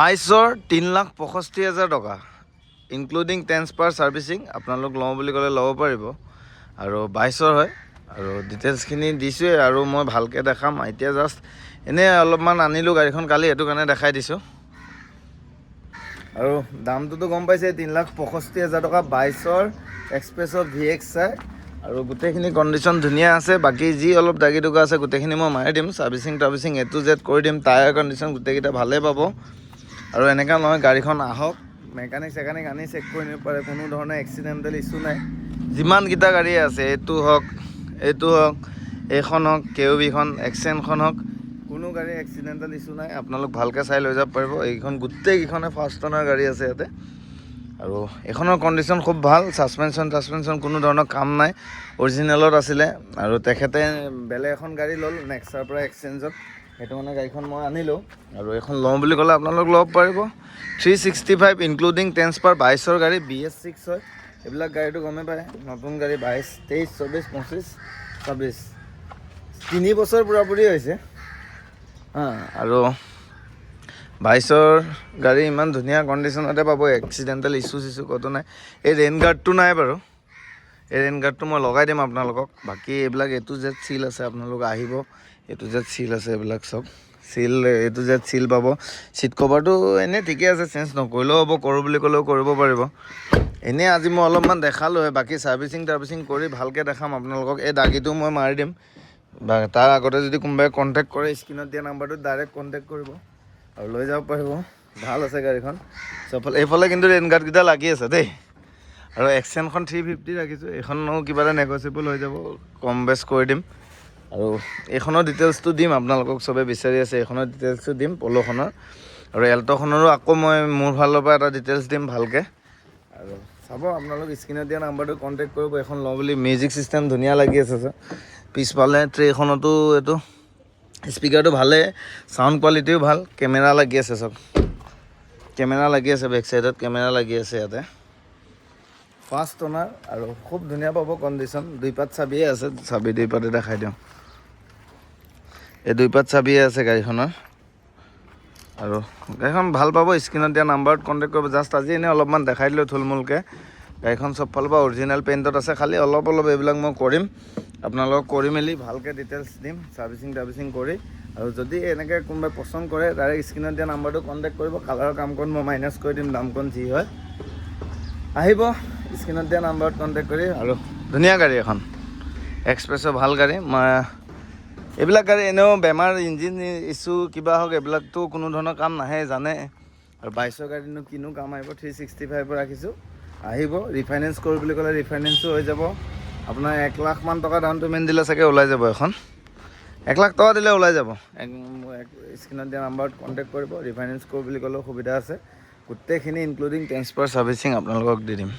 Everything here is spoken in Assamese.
22ৰ 3,65,000 টকা ইনক্লুডিং ট্ৰেন্সফাৰ ছাৰ্ভিচিং আপোনালোক লওঁ বুলি ক'লে ল'ব পাৰিব আৰু 22ৰ হয় আৰু ডিটেইলছখিনি দিছোঁৱে আৰু মই ভালকৈ দেখাম এতিয়া জাষ্ট এনেই অলপমান আনিলোঁ গাড়ীখন কালি সেইটো কাৰণে দেখাই দিছোঁ আৰু দামটোতো গম পাইছে 3,65,000 টকা 22ৰ এক্সপ্ৰেছৰ VX আৰু গোটেইখিনি কণ্ডিশ্যন ধুনীয়া আছে বাকী যি অলপ দাগি দুগা আছে গোটেইখিনি মই মাৰি দিম ছাৰ্ভিচিং A to Z কৰি দিম টায়াৰ কণ্ডিশ্যন গোটেইকেইটা ভালেই পাব আৰু এনেকুৱা নহয় গাড়ীখন আহক মেকানিক আনি চেক কৰি নিব পাৰে কোনো ধৰণৰ এক্সিডেণ্টেল ইছ্যু নাই যিমানকেইটা গাড়ী আছে এইটো হওক এইখন হওক KUV-খন এক্সেনখন হওক কোনো গাড়ী এক্সিডেণ্টেল ইছ্যু নাই আপোনালোক ভালকৈ চাই লৈ যাব পাৰিব এইখন গোটেইকেইখনে ফাৰ্ষ্ট অনাৰ গাড়ী আছে ইয়াতে আৰু এইখনৰ কণ্ডিশ্যন খুব ভাল ছাছপেনশ্যন কোনো ধৰণৰ কাম নাই অৰিজিনেলত আছিলে আৰু তেখেতে বেলেগ এখন গাড়ী ল'ল নেক্সাৰ পৰা এক্সচেঞ্জত সেইটো মানে গাড়ীখন মই আনিলোঁ আৰু এইখন লওঁ বুলি ক'লে আপোনালোক ল'ব পাৰিব 365 ইনক্লুডিং ট্ৰেন্সফাৰ 22ৰ গাড়ী BS6 হয় এইবিলাক গাড়ীটো গমেই পায় নতুন গাড়ী 22 23 24 25 26 3 বছৰ পুৰাপুৰি হৈছে আৰু 22ৰ গাড়ী ইমান ধুনীয়া কণ্ডিশ্যনতে পাব এক্সিডেণ্টেল ইছ্যু ক'তো নাই এই ৰেইন গাৰ্ডটো নাই বাৰু এই ৰেইন গাৰ্ডটো মই লগাই দিম আপোনালোকক বাকী এইবিলাক A to Z চিল আছে আপোনালোক আহিব A to Z চিল আছে এইবিলাক চব চিল A to Z চিল পাব চিট কভাৰটো এনেই ঠিকে আছে চেঞ্জ নকৰিলেও হ'ব কৰোঁ বুলি ক'লেও কৰিব পাৰিব এনেই আজি মই অলপমান দেখালোঁ বাকী ছাৰ্ভিচিং কৰি ভালকৈ দেখাম আপোনালোকক এই দাগিটো মই মাৰি দিম বা তাৰ আগতে যদি কোনোবাই কণ্টেক্ট কৰে স্ক্ৰীণত দিয়া নাম্বাৰটোত ডাইৰেক্ট কণ্টেক্ট কৰিব আৰু লৈ যাব পাৰিব ভাল আছে গাড়ীখন চবফালে এইফালে কিন্তু ৰেইন গাৰ্ডকেইটা লাগি আছে দেই আৰু এক্সেনখন 350 ৰাখিছোঁ এইখনো কিবা এটা নেগচিয়েবল হৈ যাব কম বেছ কৰি দিম আৰু এইখনৰ ডিটেইলছটো দিম আপোনালোকক চবে বিচাৰি আছে এইখনৰ ডিটেইলছটো দিম পল'খনৰ আৰু এল্ট'খনৰো আকৌ মই মোৰ ফালৰ পৰা এটা ডিটেইলছ দিম ভালকৈ আৰু চাব আপোনালোক স্ক্ৰীণত দিয়া নাম্বাৰটো কণ্টেক্ট কৰিব এখন লওঁ বুলি মিউজিক চিষ্টেম ধুনীয়া লাগি আছে ছাৰ পিছফালে ট্ৰেখনতো এইটো স্পীকাৰটো ভালে চাউণ্ড কোৱালিটিও ভাল কেমেৰা লাগি আছে চব কেমেৰা লাগি আছে বেক চাইডত কেমেৰা লাগি আছে ইয়াতে ফাৰ্ষ্ট অনাৰ আৰু খুব ধুনীয়া পাব কণ্ডিশ্যন 2 পাত চাবিয়ে আছে চাবি 2 পাতে দেখাই দিওঁ এই 2 পাত চাবিয়ে আছে গাড়ীখনৰ আৰু গাড়ীখন ভাল পাব স্ক্ৰীণত দিয়া নাম্বাৰত কণ্টেক্ট কৰিব জাষ্ট আজি এনেই অলপমান দেখাই দিলোঁ থুলমূলকৈ গাড়ীখন চব ফালৰ পৰা অৰিজিনেল পেইণ্টত আছে খালি অলপ এইবিলাক মই কৰিম আপোনালোকক কৰি মেলি ভালকৈ ডিটেইলছ দিম ছাৰ্ভিচিং কৰি আৰু যদি এনেকৈ কোনোবাই পচন্দ কৰে ডাইৰেক্ট স্ক্ৰীণত দিয়া নাম্বাৰটো কণ্টেক্ট কৰিব কালাৰৰ কামকণ মই মাইনাছ কৰি দিম দামকণ যি হয় আহিব স্ক্ৰীণত দিয়া নাম্বাৰত কণ্টেক্ট কৰি আৰু ধুনীয়া গাড়ী এখন এক্সপ্ৰেছৰ ভাল গাড়ী মই এইবিলাক গাড়ী এনেও বেমাৰ ইঞ্জিন ইছ্যু কিবা হওক এইবিলাকতো কোনো ধৰণৰ কাম নাহে জানে আৰু 22ৰ গাড়ীনো কিনো কাম আহিব 365 ৰাখিছোঁ আহিব ৰিফাইনেন্স কৰোঁ বুলি ক'লে ৰিফাইনেন্সো হৈ যাব আপোনাৰ 1 লাখ মান টকা ডাউন পে'মেণ্ট দিলে চাগে ওলাই যাব এখন 1 লাখ টকা দিলে ওলাই যাব স্ক্ৰীণত দিয়া নাম্বাৰত কণ্টেক্ট কৰিব ৰিফাইনেন্স কৰোঁ বুলি ক'লেও সুবিধা আছে গোটেইখিনি ইনক্লুডিং ট্ৰেন্সফাৰ ছাৰ্ভিচিং আপোনালোকক দি দিম